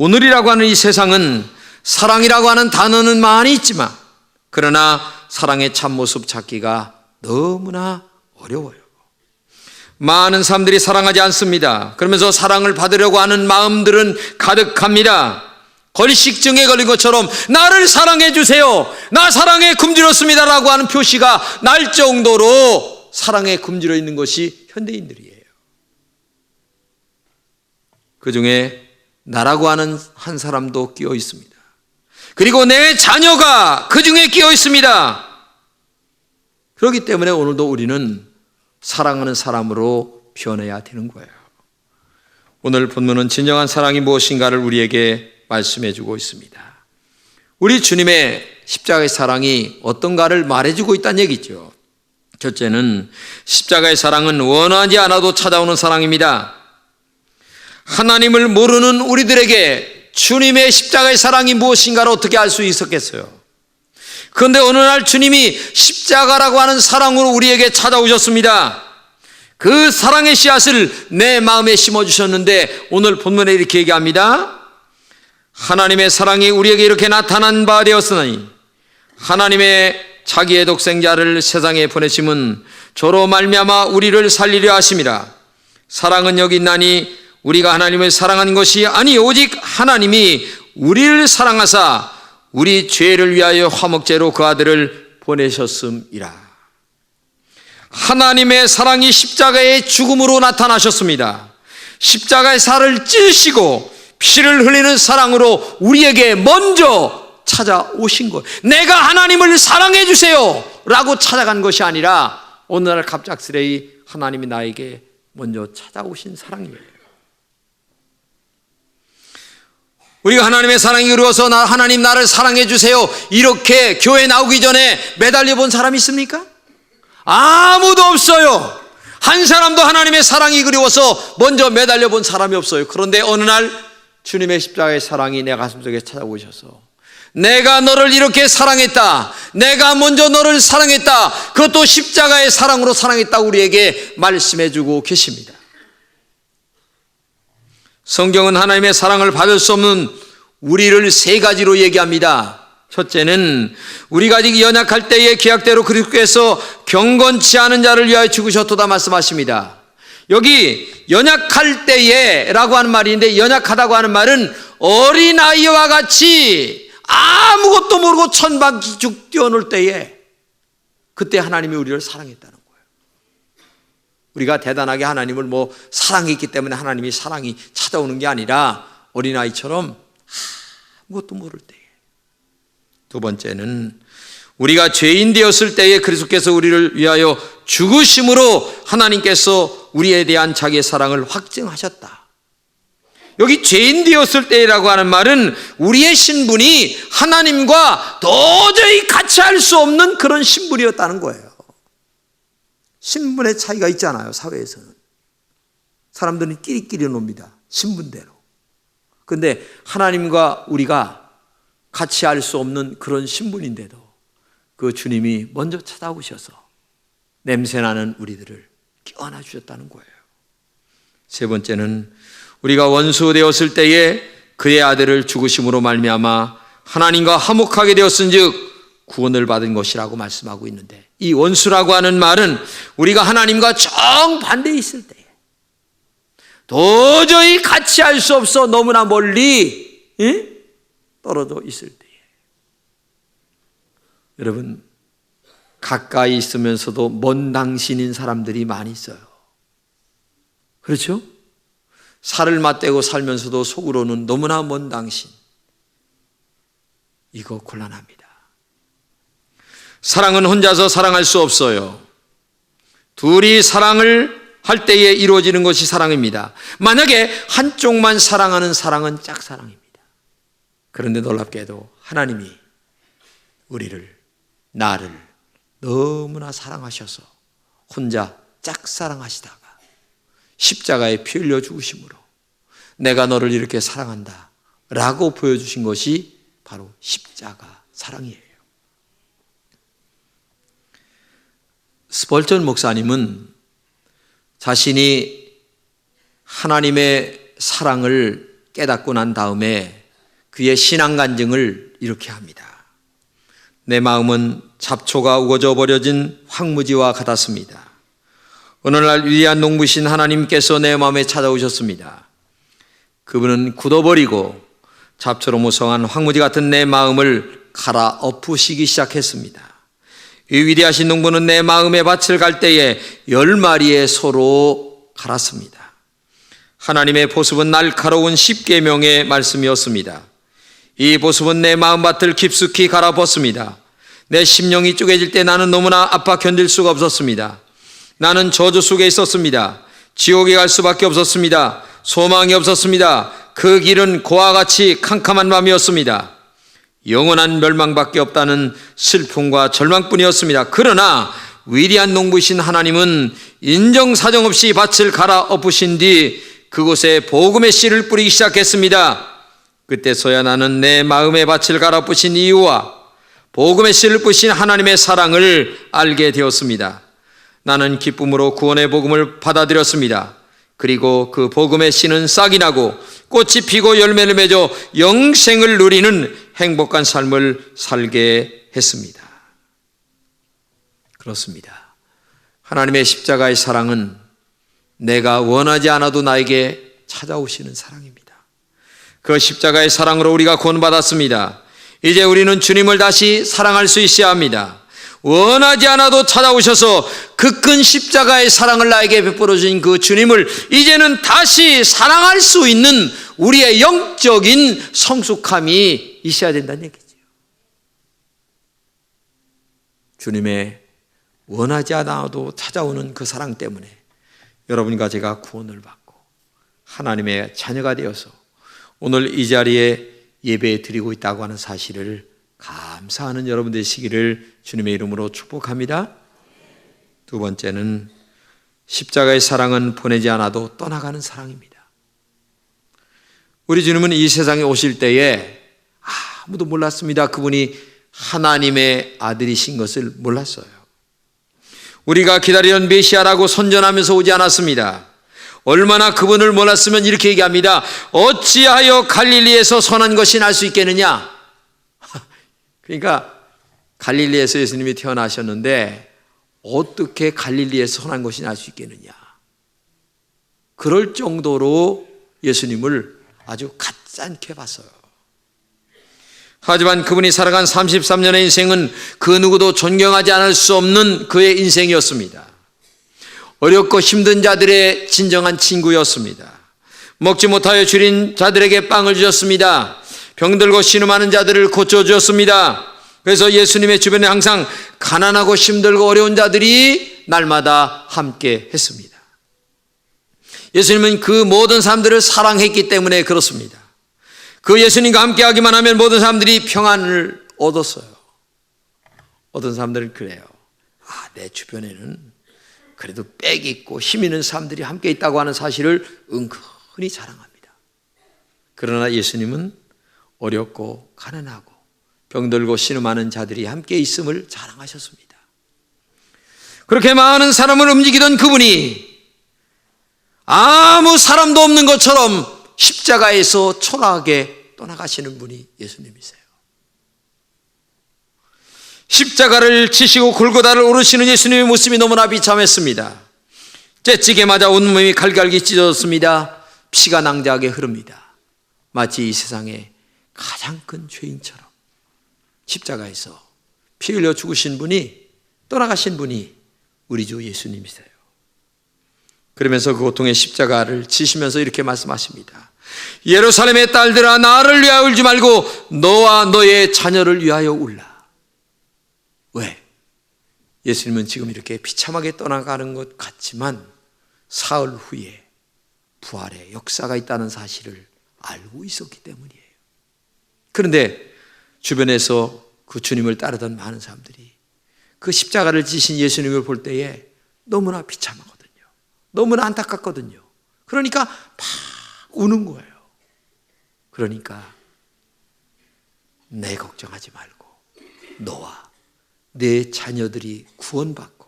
오늘이라고 하는 이 세상은 사랑이라고 하는 단어는 많이 있지만 그러나 사랑의 참모습 찾기가 너무나 어려워요. 많은 사람들이 사랑하지 않습니다. 그러면서 사랑을 받으려고 하는 마음들은 가득합니다. 거리식증에 걸린 것처럼 나를 사랑해 주세요, 나 사랑에 굶주렸습니다 라고 하는 표시가 날 정도로 사랑에 굶주려 있는 것이 현대인들이에요. 그 중에 나라고 하는 한 사람도 끼어 있습니다. 그리고 내 자녀가 그 중에 끼어 있습니다. 그렇기 때문에 오늘도 우리는 사랑하는 사람으로 변해야 되는 거예요. 오늘 본문은 진정한 사랑이 무엇인가를 우리에게 말씀해 주고 있습니다. 우리 주님의 십자가의 사랑이 어떤가를 말해주고 있다는 얘기죠. 첫째는 십자가의 사랑은 원하지 않아도 찾아오는 사랑입니다. 하나님을 모르는 우리들에게 주님의 십자가의 사랑이 무엇인가를 어떻게 알 수 있었겠어요? 그런데 어느 날 주님이 십자가라고 하는 사랑으로 우리에게 찾아오셨습니다. 그 사랑의 씨앗을 내 마음에 심어주셨는데 오늘 본문에 이렇게 얘기합니다. 하나님의 사랑이 우리에게 이렇게 나타난 바 되었으니 하나님의 자기의 독생자를 세상에 보내심은 저로 말미암아 우리를 살리려 하심이라. 사랑은 여기 있나니 우리가 하나님을 사랑한 것이 아니 오직 하나님이 우리를 사랑하사 우리 죄를 위하여 화목제로 그 아들을 보내셨음이라. 하나님의 사랑이 십자가의 죽음으로 나타나셨습니다. 십자가의 살을 찢으시고 피를 흘리는 사랑으로 우리에게 먼저 찾아오신 거예요. 내가 하나님을 사랑해 주세요 라고 찾아간 것이 아니라 어느 날 갑작스레 하나님이 나에게 먼저 찾아오신 사랑이에요. 우리가 하나님의 사랑이 그리워서 하나님 나를 사랑해 주세요 이렇게 교회 나오기 전에 매달려 본 사람이 있습니까? 아무도 없어요. 한 사람도 하나님의 사랑이 그리워서 먼저 매달려 본 사람이 없어요. 그런데 어느 날 주님의 십자가의 사랑이 내 가슴속에 찾아오셔서 내가 너를 이렇게 사랑했다, 내가 먼저 너를 사랑했다, 그것도 십자가의 사랑으로 사랑했다 우리에게 말씀해 주고 계십니다. 성경은 하나님의 사랑을 받을 수 없는 우리를 세 가지로 얘기합니다. 첫째는 우리가 아직 연약할 때에 계약대로 그리스도께서 경건치 않은 자를 위하여 죽으셨도다 말씀하십니다. 여기 연약할 때에 라고 하는 말인데, 연약하다고 하는 말은 어린아이와 같이 아무것도 모르고 천박죽 뛰어놀 때에 그때 하나님이 우리를 사랑했다는 거예요. 우리가 대단하게 하나님을 사랑했기 때문에 하나님이 사랑이 찾아오는 게 아니라 어린아이처럼 아무것도 모를 때에. 두 번째는 우리가 죄인 되었을 때에 그리스도께서 우리를 위하여 죽으심으로 하나님께서 우리에 대한 자기의 사랑을 확증하셨다. 여기 죄인 되었을 때라고 하는 말은 우리의 신분이 하나님과 도저히 같이 할 수 없는 그런 신분이었다는 거예요. 신분의 차이가 있잖아요. 사회에서는 사람들은 끼리끼리 놉니다. 신분대로. 그런데 하나님과 우리가 같이 할 수 없는 그런 신분인데도 그 주님이 먼저 찾아오셔서 냄새나는 우리들을 껴안아 주셨다는 거예요. 세 번째는 우리가 원수 되었을 때에 그의 아들을 죽으심으로 말미암아 하나님과 화목하게 되었은즉 구원을 받은 것이라고 말씀하고 있는데, 이 원수라고 하는 말은 우리가 하나님과 정반대에 있을 때에 도저히 같이 할 수 없어 너무나 멀리 떨어져 있을 때에, 여러분 가까이 있으면서도 먼 당신인 사람들이 많이 있어요. 그렇죠? 살을 맞대고 살면서도 속으로는 너무나 먼 당신. 이거 곤란합니다. 사랑은 혼자서 사랑할 수 없어요. 둘이 사랑을 할 때에 이루어지는 것이 사랑입니다. 만약에 한쪽만 사랑하는 사랑은 짝사랑입니다. 그런데 놀랍게도 하나님이 우리를, 나를 너무나 사랑하셔서 혼자 짝사랑하시다가 십자가에 피 흘려 죽으심으로 내가 너를 이렇게 사랑한다 라고 보여주신 것이 바로 십자가 사랑이에요. 스펄전 목사님은 자신이 하나님의 사랑을 깨닫고 난 다음에 그의 신앙 간증을 이렇게 합니다. 내 마음은 잡초가 우거져 버려진 황무지와 같았습니다. 어느 날 위대한 농부신 하나님께서 내 마음에 찾아오셨습니다. 그분은 굳어버리고 잡초로 무성한 황무지 같은 내 마음을 갈아엎으시기 시작했습니다. 이 위대하신 농부는 내 마음의 밭을 갈 때에 10마리의 소로 갈았습니다. 하나님의 보습은 날카로운 십계명의 말씀이었습니다. 이 보습은 내 마음밭을 깊숙이 갈아엎었습니다. 내 심령이 쪼개질 때 나는 너무나 아파 견딜 수가 없었습니다. 나는 저주 속에 있었습니다. 지옥에 갈 수밖에 없었습니다. 소망이 없었습니다. 그 길은 고와 같이 캄캄한 밤이었습니다. 영원한 멸망밖에 없다는 슬픔과 절망뿐이었습니다. 그러나 위대한 농부이신 하나님은 인정사정 없이 밭을 갈아엎으신 뒤 그곳에 복음의 씨를 뿌리기 시작했습니다. 그때서야 나는 내 마음의 밭을 갈아엎으신 이유와 복음의 씨를 뿌리신 하나님의 사랑을 알게 되었습니다. 나는 기쁨으로 구원의 복음을 받아들였습니다. 그리고 그 복음의 씨는 싹이 나고 꽃이 피고 열매를 맺어 영생을 누리는 행복한 삶을 살게 했습니다. 그렇습니다. 하나님의 십자가의 사랑은 내가 원하지 않아도 나에게 찾아오시는 사랑입니다. 그 십자가의 사랑으로 우리가 구원받았습니다. 이제 우리는 주님을 다시 사랑할 수 있어야 합니다. 원하지 않아도 찾아오셔서 그 큰 십자가의 사랑을 나에게 베풀어 주신 그 주님을 이제는 다시 사랑할 수 있는 우리의 영적인 성숙함이 있어야 된다는 얘기죠. 주님의 원하지 않아도 찾아오는 그 사랑 때문에 여러분과 제가 구원을 받고 하나님의 자녀가 되어서 오늘 이 자리에 예배 드리고 있다고 하는 사실을 감사하는 여러분 되시기를 주님의 이름으로 축복합니다. 두 번째는 십자가의 사랑은 보내지 않아도 떠나가는 사랑입니다. 우리 주님은 이 세상에 오실 때에 아무도 몰랐습니다. 그분이 하나님의 아들이신 것을 몰랐어요. 우리가 기다리던 메시아라고 선전하면서 오지 않았습니다. 얼마나 그분을 몰랐으면 이렇게 얘기합니다. 어찌하여 갈릴리에서 선한 것이 날 수 있겠느냐? 그러니까 갈릴리에서 예수님이 태어나셨는데 어떻게 갈릴리에서 선한 것이 날 수 있겠느냐? 그럴 정도로 예수님을 아주 가짜않게 봤어요. 하지만 그분이 살아간 33년의 인생은 그 누구도 존경하지 않을 수 없는 그의 인생이었습니다. 어렵고 힘든 자들의 진정한 친구였습니다. 먹지 못하여 줄인 자들에게 빵을 주셨습니다. 병들고 신음하는 자들을 고쳐주었습니다. 그래서 예수님의 주변에 항상 가난하고 힘들고 어려운 자들이 날마다 함께 했습니다. 예수님은 그 모든 사람들을 사랑했기 때문에 그렇습니다. 그 예수님과 함께 하기만 하면 모든 사람들이 평안을 얻었어요. 어떤 사람들은 그래요. 내 주변에는 그래도 빽 있고 힘 있는 사람들이 함께 있다고 하는 사실을 은근히 자랑합니다. 그러나 예수님은 어렵고 가난하고 병들고 신음하는 자들이 함께 있음을 자랑하셨습니다. 그렇게 많은 사람을 움직이던 그분이 아무 사람도 없는 것처럼 십자가에서 초라하게 떠나가시는 분이 예수님이세요. 십자가를 지시고 골고다를 오르시는 예수님의 모습이 너무나 비참했습니다. 째찌게 맞아 온몸이 갈갈기 찢어졌습니다. 피가 낭자하게 흐릅니다. 마치 이 세상에 가장 큰 죄인처럼 십자가에서 피 흘려 죽으신 분이, 떠나가신 분이 우리 주 예수님이세요. 그러면서 그 고통의 십자가를 지시면서 이렇게 말씀하십니다. 예루살렘의 딸들아, 나를 위하여 울지 말고 너와 너의 자녀를 위하여 울라. 왜? 예수님은 지금 이렇게 비참하게 떠나가는 것 같지만 사흘 후에 부활의 역사가 있다는 사실을 알고 있었기 때문이에요. 그런데 주변에서 그 주님을 따르던 많은 사람들이 그 십자가를 지신 예수님을 볼 때에 너무나 비참하거든요. 너무나 안타깝거든요. 그러니까 막 우는 거예요. 그러니까 내 걱정하지 말고 너와 내 자녀들이 구원받고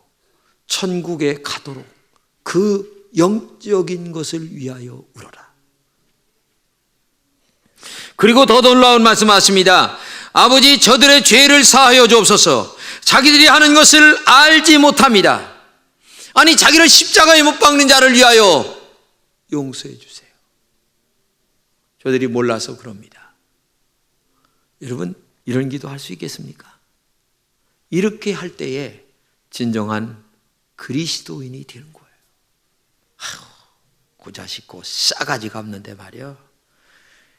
천국에 가도록 그 영적인 것을 위하여 울어라. 그리고 더 놀라운 말씀하십니다. 아버지, 저들의 죄를 사하여 주옵소서. 자기들이 하는 것을 알지 못합니다. 아니, 자기를 십자가에 못 박는 자를 위하여 용서해 주세요. 저들이 몰라서 그럽니다. 여러분, 이런 기도 할 수 있겠습니까? 이렇게 할 때에 진정한 그리스도인이 되는 거예요. 그 자식 그 싸가지가 없는데 말이야,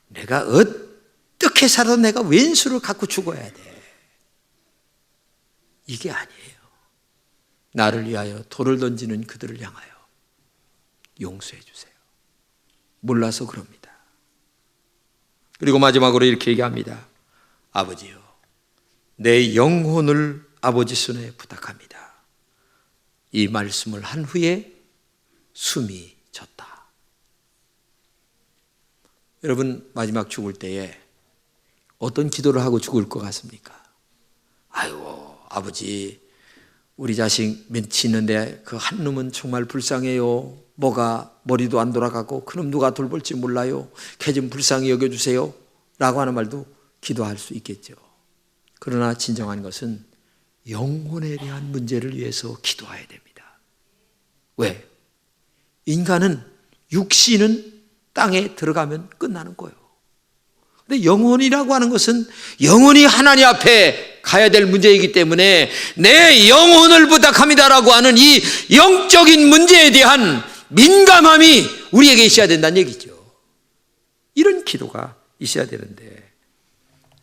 내가 어떻게 살아도 내가 왼수를 갖고 죽어야 돼. 이게 아니에요. 나를 위하여 돌을 던지는 그들을 향하여 용서해 주세요. 몰라서 그럽니다. 그리고 마지막으로 이렇게 얘기합니다. 아버지요, 내 영혼을 아버지 손에 부탁합니다. 이 말씀을 한 후에 숨이 졌다. 여러분, 마지막 죽을 때에 어떤 기도를 하고 죽을 것 같습니까? 아이고, 아버지, 우리 자식 멘치 있는데 그 한 놈은 정말 불쌍해요. 뭐가 머리도 안 돌아가고 그놈 누가 돌볼지 몰라요. 걔 좀 불쌍히 여겨주세요 라고 하는 말도 기도할 수 있겠죠. 그러나 진정한 것은 영혼에 대한 문제를 위해서 기도해야 됩니다. 왜? 인간은, 육신은 땅에 들어가면 끝나는 거예요. 근데 영혼이라고 하는 것은 영혼이 하나님 앞에 가야 될 문제이기 때문에 내 영혼을 부탁합니다라고 하는 이 영적인 문제에 대한 민감함이 우리에게 있어야 된다는 얘기죠. 이런 기도가 있어야 되는데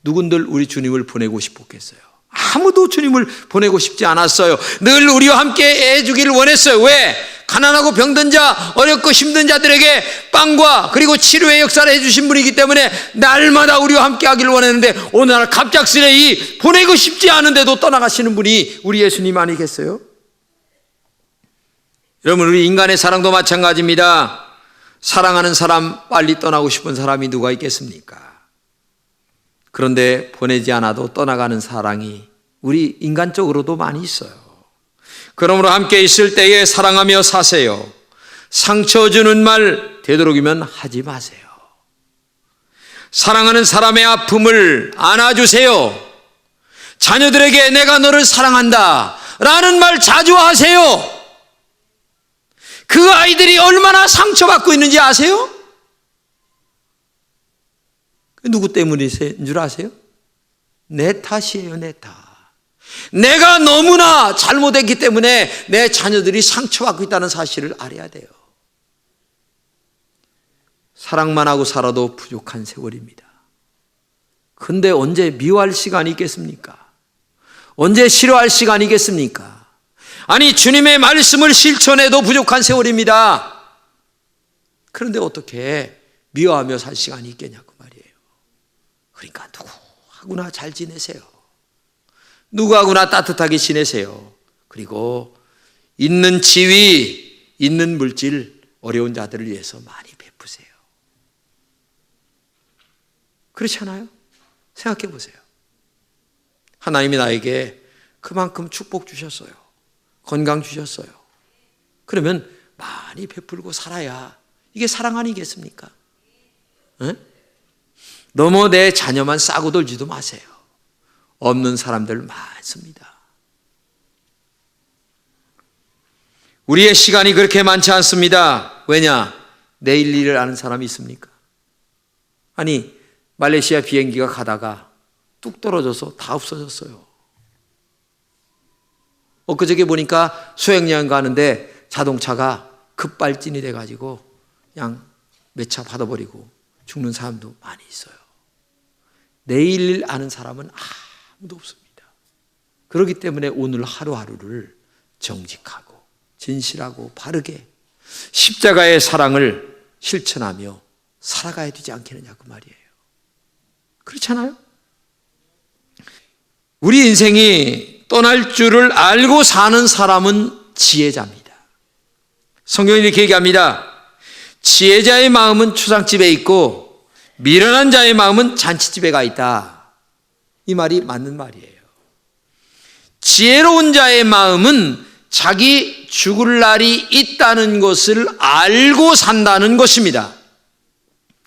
누군들 우리 주님을 보내고 싶었겠어요? 아무도 주님을 보내고 싶지 않았어요. 늘 우리와 함께 해주기를 원했어요. 왜? 가난하고 병든 자, 어렵고 힘든 자들에게 빵과 그리고 치료의 역사를 해주신 분이기 때문에 날마다 우리와 함께 하기를 원했는데 어느 날 갑작스레 이 보내고 싶지 않은데도 떠나가시는 분이 우리 예수님 아니겠어요? 여러분, 우리 인간의 사랑도 마찬가지입니다. 사랑하는 사람, 빨리 떠나고 싶은 사람이 누가 있겠습니까? 그런데 보내지 않아도 떠나가는 사랑이 우리 인간적으로도 많이 있어요. 그러므로 함께 있을 때에 사랑하며 사세요. 상처 주는 말 되도록이면 하지 마세요. 사랑하는 사람의 아픔을 안아주세요. 자녀들에게 내가 너를 사랑한다 라는 말 자주 하세요. 그 아이들이 얼마나 상처받고 있는지 아세요? 누구 때문인 줄 아세요? 내 탓이에요, 내 탓. 내가 너무나 잘못했기 때문에 내 자녀들이 상처받고 있다는 사실을 알아야 돼요. 사랑만 하고 살아도 부족한 세월입니다. 근데 언제 미워할 시간이 있겠습니까? 언제 싫어할 시간이 있겠습니까? 아니, 주님의 말씀을 실천해도 부족한 세월입니다. 그런데 어떻게 미워하며 살 시간이 있겠냐고 말이에요. 그러니까 누구하고나 잘 지내세요. 누구하고나 따뜻하게 지내세요. 그리고 있는 지위, 있는 물질, 어려운 자들을 위해서 많이 베푸세요. 그렇지 않아요? 생각해 보세요. 하나님이 나에게 그만큼 축복 주셨어요. 건강 주셨어요. 그러면 많이 베풀고 살아야 이게 사랑 아니겠습니까? 에? 너무 내 자녀만 싸고 돌지도 마세요. 없는 사람들 많습니다. 우리의 시간이 그렇게 많지 않습니다. 왜냐? 내일 일을 아는 사람이 있습니까? 아니, 말레이시아 비행기가 가다가 뚝 떨어져서 다 없어졌어요. 엊그저께 보니까 수행여행 가는데 자동차가 급발진이 돼가지고 그냥 매차 받아버리고 죽는 사람도 많이 있어요. 내일 일 아는 사람은 아무도 없습니다. 그렇기 때문에 오늘 하루하루를 정직하고 진실하고 바르게 십자가의 사랑을 실천하며 살아가야 되지 않겠느냐 그 말이에요. 그렇잖아요? 우리 인생이 떠날 줄을 알고 사는 사람은 지혜자입니다. 성경이 이렇게 얘기합니다. 지혜자의 마음은 추상집에 있고 미련한 자의 마음은 잔치집에 가 있다. 이 말이 맞는 말이에요. 지혜로운 자의 마음은 자기 죽을 날이 있다는 것을 알고 산다는 것입니다.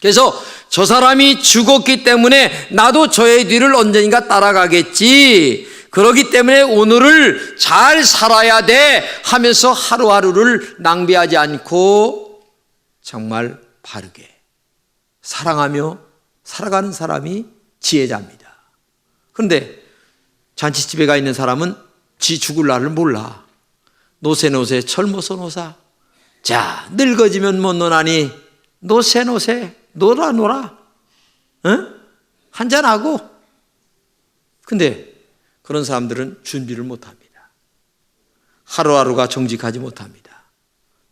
그래서 저 사람이 죽었기 때문에 나도 저의 뒤를 언젠가 따라가겠지. 그렇기 때문에 오늘을 잘 살아야 돼 하면서 하루하루를 낭비하지 않고 정말 바르게 사랑하며 살아가는 사람이 지혜자입니다. 그런데 잔치집에 가 있는 사람은 지 죽을 날을 몰라. 노세 젊어서 노사. 자, 늙어지면 못 노나니 노세 놀아. 응? 한잔하고. 근데 그런 사람들은 준비를 못합니다. 하루하루가 정직하지 못합니다.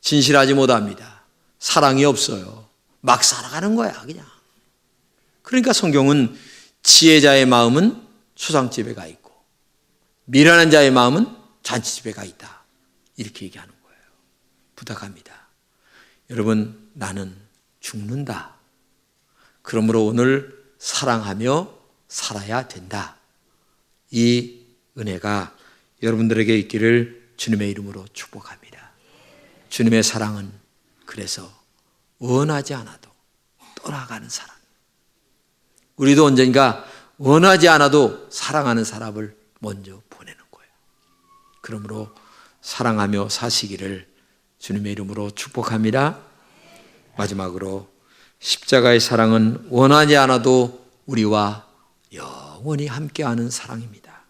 진실하지 못합니다. 사랑이 없어요. 막 살아가는 거야 그냥. 그러니까 성경은 지혜자의 마음은 수상집에 가 있고 미련한 자의 마음은 잔치집에 가 있다, 이렇게 얘기하는 거예요. 부탁합니다. 여러분, 나는 죽는다. 그러므로 오늘 사랑하며 살아야 된다. 이 은혜가 여러분들에게 있기를 주님의 이름으로 축복합니다. 주님의 사랑은 그래서 원하지 않아도 떠나가는 사랑. 우리도 언젠가 원하지 않아도 사랑하는 사람을 먼저 보내는 거예요. 그러므로 사랑하며 사시기를 주님의 이름으로 축복합니다. 마지막으로 십자가의 사랑은 원하지 않아도 우리와 영원히 함께하는 사랑입니다.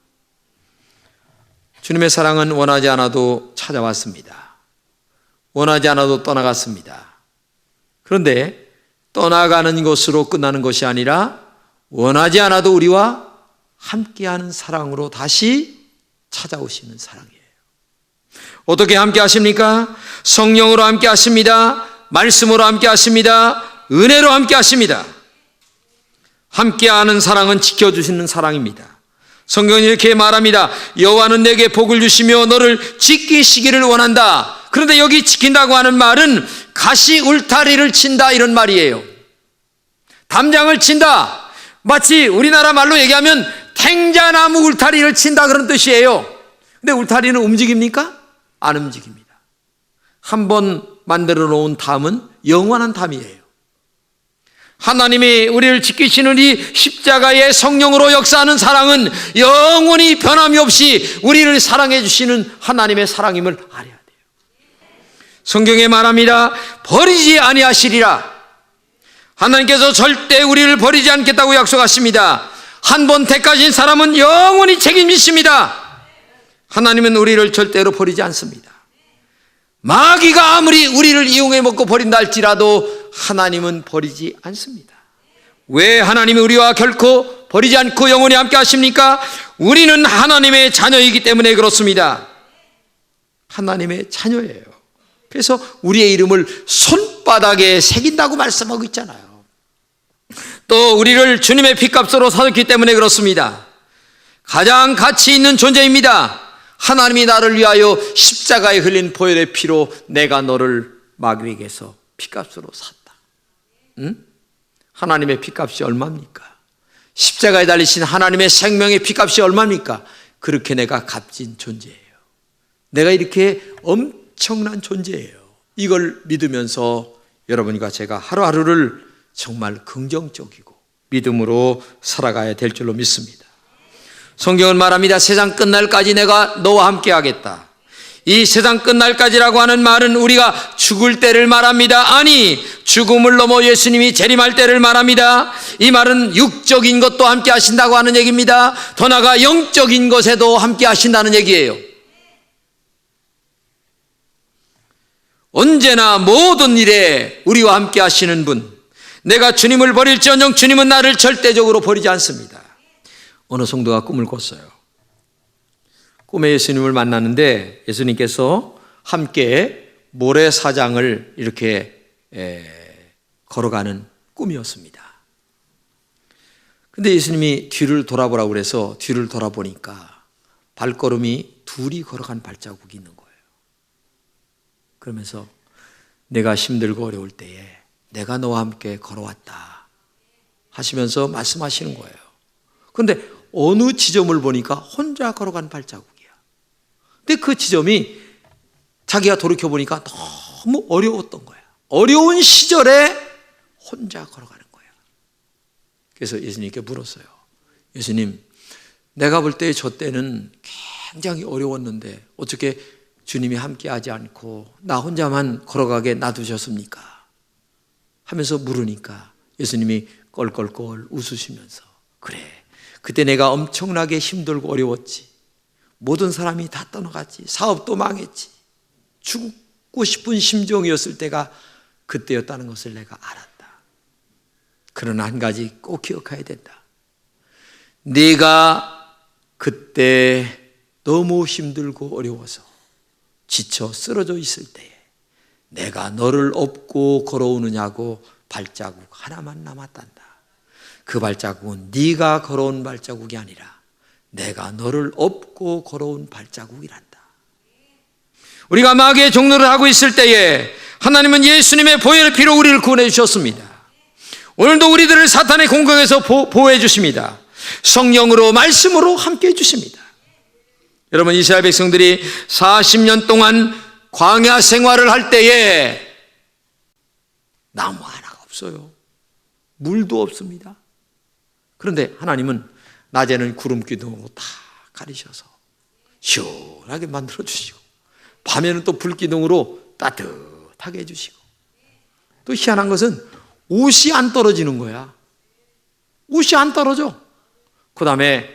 주님의 사랑은 원하지 않아도 찾아왔습니다. 원하지 않아도 떠나갔습니다. 그런데 떠나가는 것으로 끝나는 것이 아니라 원하지 않아도 우리와 함께하는 사랑으로 다시 찾아오시는 사랑이에요. 어떻게 함께 하십니까? 성령으로 함께 하십니다. 말씀으로 함께 하십니다. 은혜로 함께 하십니다. 함께하는 사랑은 지켜주시는 사랑입니다. 성경은 이렇게 말합니다. 여호와는 내게 복을 주시며 너를 지키시기를 원한다. 그런데 여기 지킨다고 하는 말은 가시 울타리를 친다, 이런 말이에요. 담장을 친다. 마치 우리나라 말로 얘기하면 탱자나무 울타리를 친다, 그런 뜻이에요. 근데 울타리는 움직입니까? 안 움직입니다. 한번 만들어 놓은 담은 영원한 담이에요. 하나님이 우리를 지키시는 이 십자가의 성령으로 역사하는 사랑은 영원히 변함이 없이 우리를 사랑해 주시는 하나님의 사랑임을 알아야 돼요. 성경에 말합니다. 버리지 아니하시리라. 하나님께서 절대 우리를 버리지 않겠다고 약속하십니다. 한 번 택하신 사람은 영원히 책임지십니다. 하나님은 우리를 절대로 버리지 않습니다. 마귀가 아무리 우리를 이용해 먹고 버린다 할지라도 하나님은 버리지 않습니다. 왜 하나님이 우리와 결코 버리지 않고 영원히 함께 하십니까? 우리는 하나님의 자녀이기 때문에 그렇습니다. 하나님의 자녀예요. 그래서 우리의 이름을 손바닥에 새긴다고 말씀하고 있잖아요. 또 우리를 주님의 피값으로 사셨기 때문에 그렇습니다. 가장 가치 있는 존재입니다. 하나님이 나를 위하여 십자가에 흘린 보혈의 피로 내가 너를 마귀에게서 피값으로 샀다. 응? 하나님의 피값이 얼마입니까? 십자가에 달리신 하나님의 생명의 피값이 얼마입니까? 그렇게 내가 값진 존재예요. 내가 이렇게 엄청난 존재예요. 이걸 믿으면서 여러분과 제가 하루하루를 정말 긍정적이고 믿음으로 살아가야 될 줄로 믿습니다. 성경은 말합니다. 세상 끝날까지 내가 너와 함께 하겠다. 이 세상 끝날까지라고 하는 말은 우리가 죽을 때를 말합니다. 아니, 죽음을 넘어 예수님이 재림할 때를 말합니다. 이 말은 육적인 것도 함께 하신다고 하는 얘기입니다. 더 나아가 영적인 것에도 함께 하신다는 얘기예요. 언제나 모든 일에 우리와 함께 하시는 분, 내가 주님을 버릴지언정 주님은 나를 절대적으로 버리지 않습니다. 어느 성도가 꿈을 꿨어요. 꿈에 예수님을 만났는데 예수님께서 함께 모래사장을 이렇게 걸어가는 꿈이었습니다. 근데 예수님이 뒤를 돌아보라고 그래서 뒤를 돌아보니까 발걸음이 둘이 걸어간 발자국이 있는 거예요. 그러면서 내가 힘들고 어려울 때에 내가 너와 함께 걸어왔다 하시면서 말씀하시는 거예요. 그런데 어느 지점을 보니까 혼자 걸어간 발자국이야. 근데 그 지점이 자기가 돌이켜보니까 너무 어려웠던 거야. 어려운 시절에 혼자 걸어가는 거야. 그래서 예수님께 물었어요. 예수님, 내가 볼 때 저 때는 굉장히 어려웠는데 어떻게 주님이 함께하지 않고 나 혼자만 걸어가게 놔두셨습니까? 하면서 물으니까 예수님이 껄껄껄 웃으시면서, 그래, 그때 내가 엄청나게 힘들고 어려웠지. 모든 사람이 다 떠나갔지. 사업도 망했지. 죽고 싶은 심정이었을 때가 그때였다는 것을 내가 알았다. 그러나 한 가지 꼭 기억해야 된다. 네가 그때 너무 힘들고 어려워서 지쳐 쓰러져 있을 때에 내가 너를 업고 걸어오느냐고 발자국 하나만 남았단다. 그 발자국은 네가 걸어온 발자국이 아니라 내가 너를 업고 걸어온 발자국이란다. 우리가 마귀의 종노를 하고 있을 때에 하나님은 예수님의 보혈의 피로 우리를 구원해 주셨습니다. 오늘도 우리들을 사탄의 공격에서 보호해 주십니다. 성령으로 말씀으로 함께해 주십니다. 여러분, 이스라엘 백성들이 40년 동안 광야 생활을 할 때에 나무 하나가 없어요. 물도 없습니다. 그런데 하나님은 낮에는 구름 기둥으로 다 가리셔서 시원하게 만들어 주시고, 밤에는 또 불 기둥으로 따뜻하게 해주시고, 또 희한한 것은 옷이 안 떨어지는 거야. 옷이 안 떨어져. 그 다음에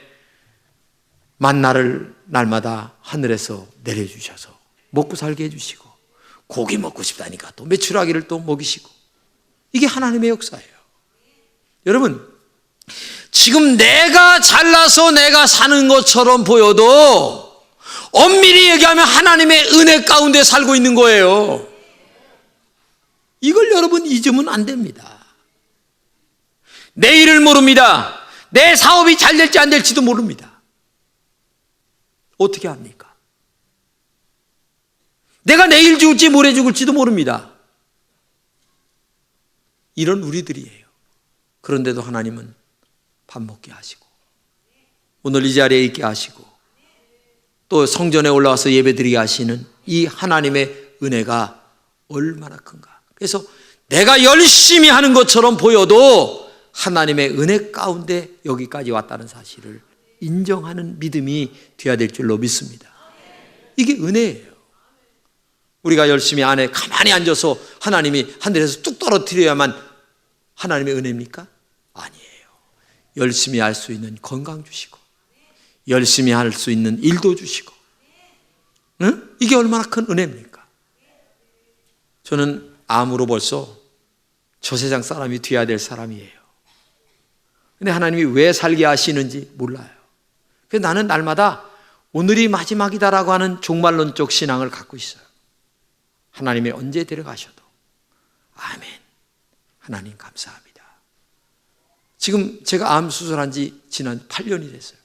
만나를 날마다 하늘에서 내려주셔서 먹고 살게 해주시고, 고기 먹고 싶다니까 또 메추라기를 또 먹이시고, 이게 하나님의 역사예요. 여러분, 지금 내가 잘나서 내가 사는 것처럼 보여도 엄밀히 얘기하면 하나님의 은혜 가운데 살고 있는 거예요. 이걸 여러분 잊으면 안 됩니다. 내일을 모릅니다. 내 사업이 잘 될지 안 될지도 모릅니다. 어떻게 합니까? 내가 내일 죽을지 모레 죽을지도 모릅니다. 이런 우리들이에요. 그런데도 하나님은 밥 먹게 하시고, 오늘 이 자리에 있게 하시고, 또 성전에 올라와서 예배드리게 하시는 이 하나님의 은혜가 얼마나 큰가. 그래서 내가 열심히 하는 것처럼 보여도 하나님의 은혜 가운데 여기까지 왔다는 사실을 인정하는 믿음이 되어야 될 줄로 믿습니다. 이게 은혜예요. 우리가 열심히 안에 가만히 앉아서 하나님이 하늘에서 뚝 떨어뜨려야만 하나님의 은혜입니까? 아니에요. 열심히 할 수 있는 건강 주시고, 열심히 할 수 있는 일도 주시고, 응? 이게 얼마나 큰 은혜입니까? 저는 암으로 벌써 저 세상 사람이 되어야 될 사람이에요. 근데 하나님이 왜 살게 하시는지 몰라요. 그래서 나는 날마다 오늘이 마지막이다라고 하는 종말론적 신앙을 갖고 있어요. 하나님이 언제 데려가셔도 아멘. 하나님 감사합니다. 지금 제가 암 수술한 지 지난 8년이 됐어요.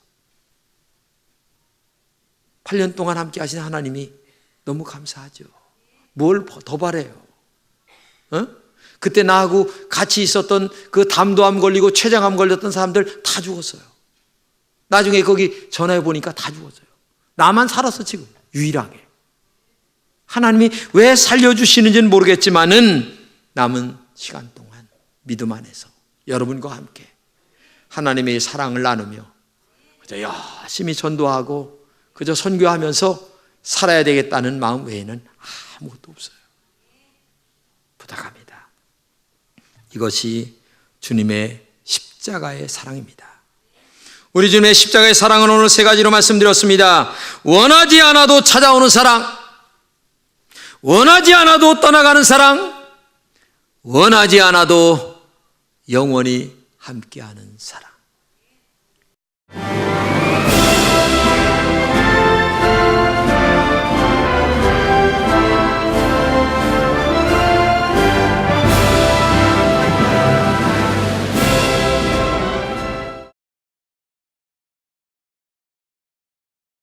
8년 동안 함께 하신 하나님이 너무 감사하죠. 뭘 더 바래요? 어? 그때 나하고 같이 있었던 그 담도암 걸리고 췌장암 걸렸던 사람들 다 죽었어요. 나중에 거기 전화해 보니까 다 죽었어요. 나만 살았어 지금 유일하게. 하나님이 왜 살려주시는지는 모르겠지만은 남은 시간 동안 믿음 안에서 여러분과 함께 하나님의 사랑을 나누며 그저 열심히 전도하고 그저 선교하면서 살아야 되겠다는 마음 외에는 아무것도 없어요. 부탁합니다. 이것이 주님의 십자가의 사랑입니다. 우리 주님의 십자가의 사랑은 오늘 세 가지로 말씀드렸습니다. 원하지 않아도 찾아오는 사랑, 원하지 않아도 떠나가는 사랑, 원하지 않아도 영원히 함께하는 사랑.